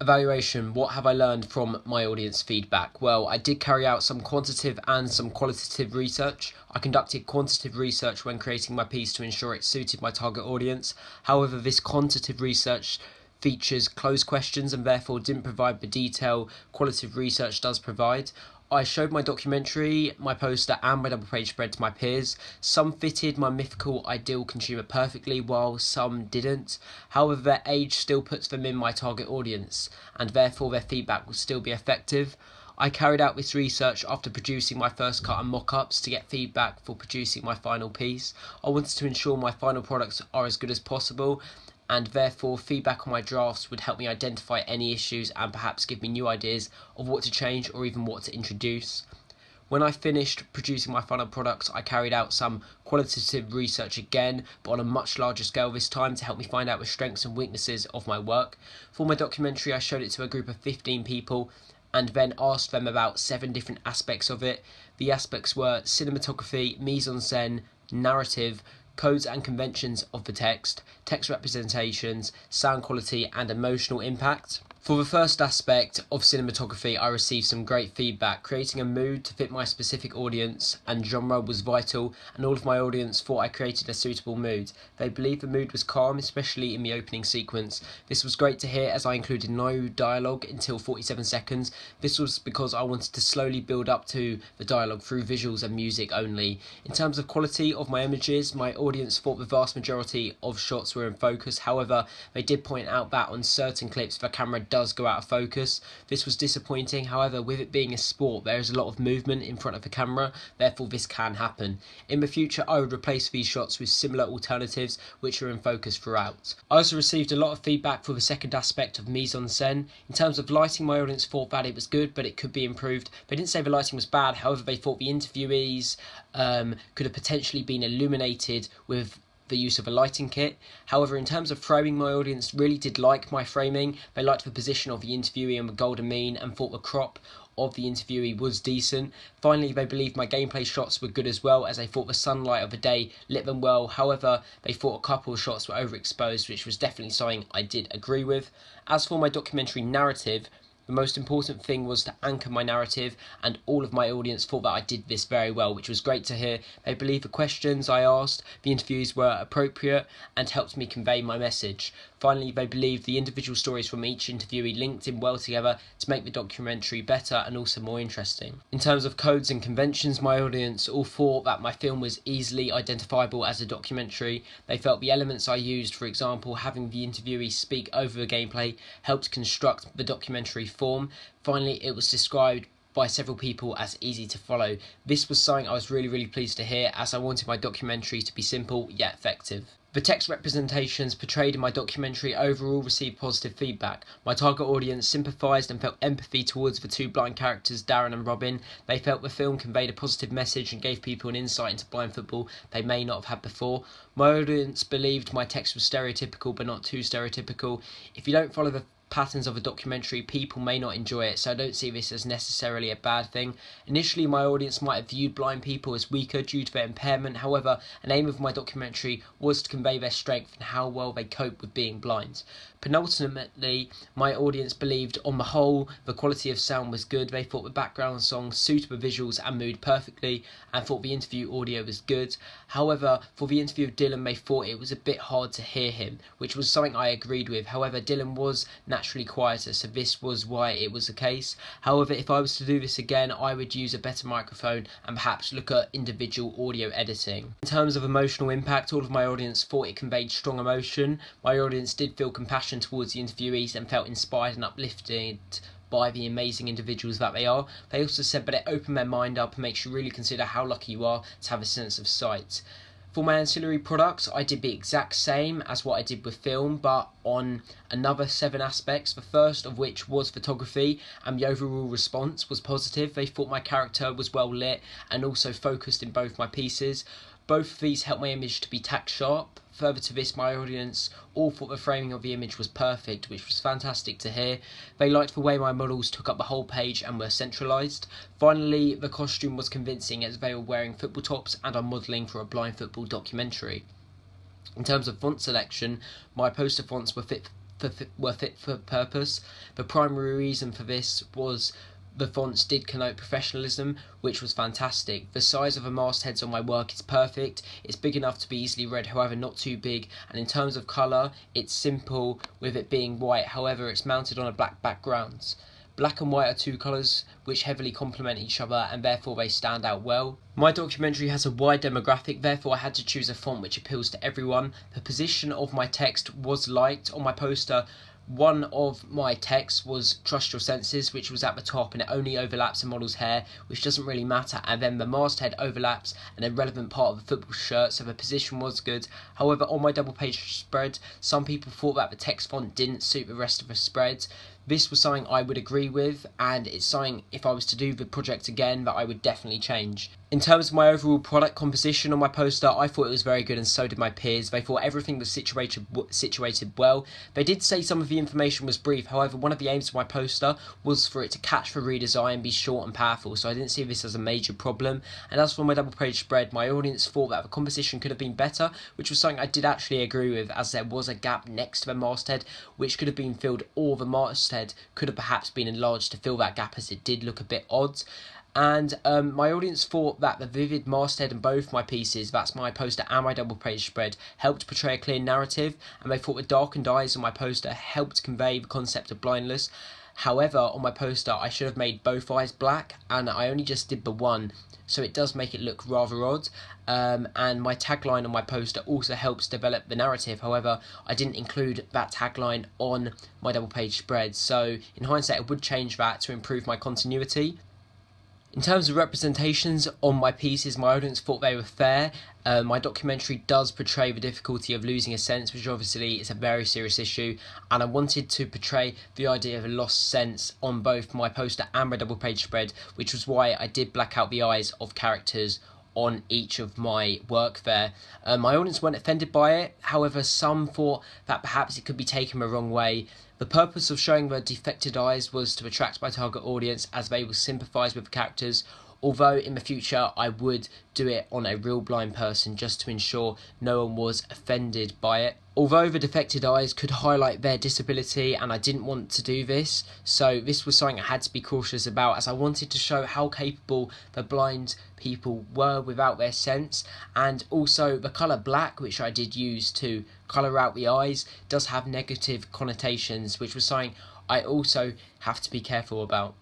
Evaluation. What have I learned from my audience feedback? Well, I did carry out some quantitative and some qualitative research. I conducted quantitative research when creating my piece to ensure it suited my target audience. However, this quantitative research features closed questions and therefore didn't provide the detail qualitative research does provide. I showed my documentary, my poster and my double page spread to my peers. Some fitted my mythical ideal consumer perfectly while some didn't. However, their age still puts them in my target audience and therefore their feedback will still be effective. I carried out this research after producing my first cut and mock-ups to get feedback for producing my final piece. I wanted to ensure my final products are as good as possible, and therefore feedback on my drafts would help me identify any issues and perhaps give me new ideas of what to change or even what to introduce. When I finished producing my final products, I carried out some qualitative research again, but on a much larger scale this time to help me find out the strengths and weaknesses of my work. For my documentary, I showed it to a group of 15 people and then asked them about 7 different aspects of it. The aspects were cinematography, mise-en-scène, narrative, codes and conventions of the text representations, sound quality and emotional impact. For the first aspect of cinematography, I received some great feedback. Creating a mood to fit my specific audience and genre was vital, and all of my audience thought I created a suitable mood. They believed the mood was calm, especially in the opening sequence. This was great to hear as I included no dialogue until 47 seconds. This was because I wanted to slowly build up to the dialogue through visuals and music only. In terms of quality of my images, my audience thought the vast majority of shots were in focus. However, they did point out that on certain clips the camera does go out of focus. This was disappointing. However, with it being a sport, there is a lot of movement in front of the camera, therefore this can happen. In the future, I would replace these shots with similar alternatives which are in focus throughout. I also received a lot of feedback for the second aspect of mise-en-scène. In terms of lighting, my audience thought that it was good, but it could be improved. They didn't say the lighting was bad, however they thought the interviewees could have potentially been illuminated with the use of a lighting kit. However, in terms of framing, my audience really did like my framing. They liked the position of the interviewee and the golden mean and thought the crop of the interviewee was decent. Finally, they believed my gameplay shots were good as well, as they thought the sunlight of the day lit them well. However, they thought a couple of shots were overexposed, which was definitely something I did agree with. As for my documentary narrative, the most important thing was to anchor my narrative, and all of my audience thought that I did this very well, which was great to hear. They believed the questions I asked the interviews were appropriate and helped me convey my message. Finally, they believed the individual stories from each interviewee linked in well together to make the documentary better and also more interesting. In terms of codes and conventions, my audience all thought that my film was easily identifiable as a documentary. They felt the elements I used, for example, having the interviewee speak over the gameplay, helped construct the documentary form. Finally, it was described by several people as easy to follow. This was something I was really pleased to hear, as I wanted my documentary to be simple yet effective. The text representations portrayed in my documentary overall received positive feedback. My target audience sympathised and felt empathy towards the 2 blind characters, Darren and Robin. They felt the film conveyed a positive message and gave people an insight into blind football they may not have had before. My audience believed my text was stereotypical but not too stereotypical. If you don't follow the patterns of a documentary, people may not enjoy it, so I don't see this as necessarily a bad thing. Initially, my audience might have viewed blind people as weaker due to their impairment. However, an aim of my documentary was to convey their strength and how well they cope with being blind. Penultimately, my audience believed on the whole the quality of sound was good. They thought the background songs suited the visuals and mood perfectly and thought the interview audio was good. However, for the interview of Dylan, they thought it was a bit hard to hear him, which was something I agreed with. However, Dylan was naturally quieter, so this was why it was the case. However, if I was to do this again, I would use a better microphone and perhaps look at individual audio editing. In terms of emotional impact, all of my audience thought it conveyed strong emotion. My audience did feel compassion towards the interviewees and felt inspired and uplifted by the amazing individuals that they are. They also said that it opened their mind up and makes you really consider how lucky you are to have a sense of sight. For my ancillary products, I did the exact same as what I did with film, but on another 7 aspects, the first of which was photography, and the overall response was positive. They thought my character was well lit and also focused in both my pieces. Both of these helped my image to be tack sharp. Further to this, my audience all thought the framing of the image was perfect, which was fantastic to hear. They liked the way my models took up the whole page and were centralised. Finally, the costume was convincing as they were wearing football tops and are modelling for a blind football documentary. In terms of font selection, my poster fonts were fit fit for purpose. The primary reason for this was the fonts did connote professionalism, which was fantastic. The size of the mastheads on my work is perfect. It's big enough to be easily read, however not too big, and in terms of colour, it's simple with it being white, however it's mounted on a black background. Black and white are two colours which heavily complement each other and therefore they stand out well. My documentary has a wide demographic, therefore I had to choose a font which appeals to everyone. The position of my text was liked. On my poster, one of my texts was "Trust your senses," which was at the top and it only overlaps a model's hair, which doesn't really matter, and then the masthead overlaps an irrelevant part of the football shirt, so the position was good. However, on my double page spread, some people thought that the text font didn't suit the rest of the spread. This was something I would agree with, and it's something, if I was to do the project again, that I would definitely change. In terms of my overall product composition on my poster, I thought it was very good and so did my peers. They thought everything was situated well. They did say some of the information was brief, however one of the aims of my poster was for it to catch the reader's eye and be short and powerful, so I didn't see this as a major problem. And as for my double page spread, my audience thought that the composition could have been better, which was something I did actually agree with, as there was a gap next to the masthead which could have been filled, or the masthead could have perhaps been enlarged to fill that gap, as it did look a bit odd. And my audience thought that the vivid masthead in both my pieces, that's my poster and my double page spread, helped portray a clear narrative, and they thought the darkened eyes on my poster helped convey the concept of blindness. However, on my poster I should have made both eyes black, and I only just did the one, so it does make it look rather odd. And my tagline on my poster also helps develop the narrative, however I didn't include that tagline on my double page spread, so in hindsight I would change that to improve my continuity. In terms of representations on my pieces, my audience thought they were fair. My documentary does portray the difficulty of losing a sense, which obviously is a very serious issue, and I wanted to portray the idea of a lost sense on both my poster and my double page spread, which was why I did black out the eyes of characters on each of my work there. My audience weren't offended by it, however some thought that perhaps it could be taken the wrong way. The purpose of showing the defected eyes was to attract my target audience, as they will sympathise with the characters, although in the future I would do it on a real blind person just to ensure no one was offended by it. Although the defected eyes could highlight their disability, and I didn't want to do this, so this was something I had to be cautious about, as I wanted to show how capable the blind people were without their sense. And also the colour black, which I did use to colour out the eyes, does have negative connotations, which was something I also have to be careful about.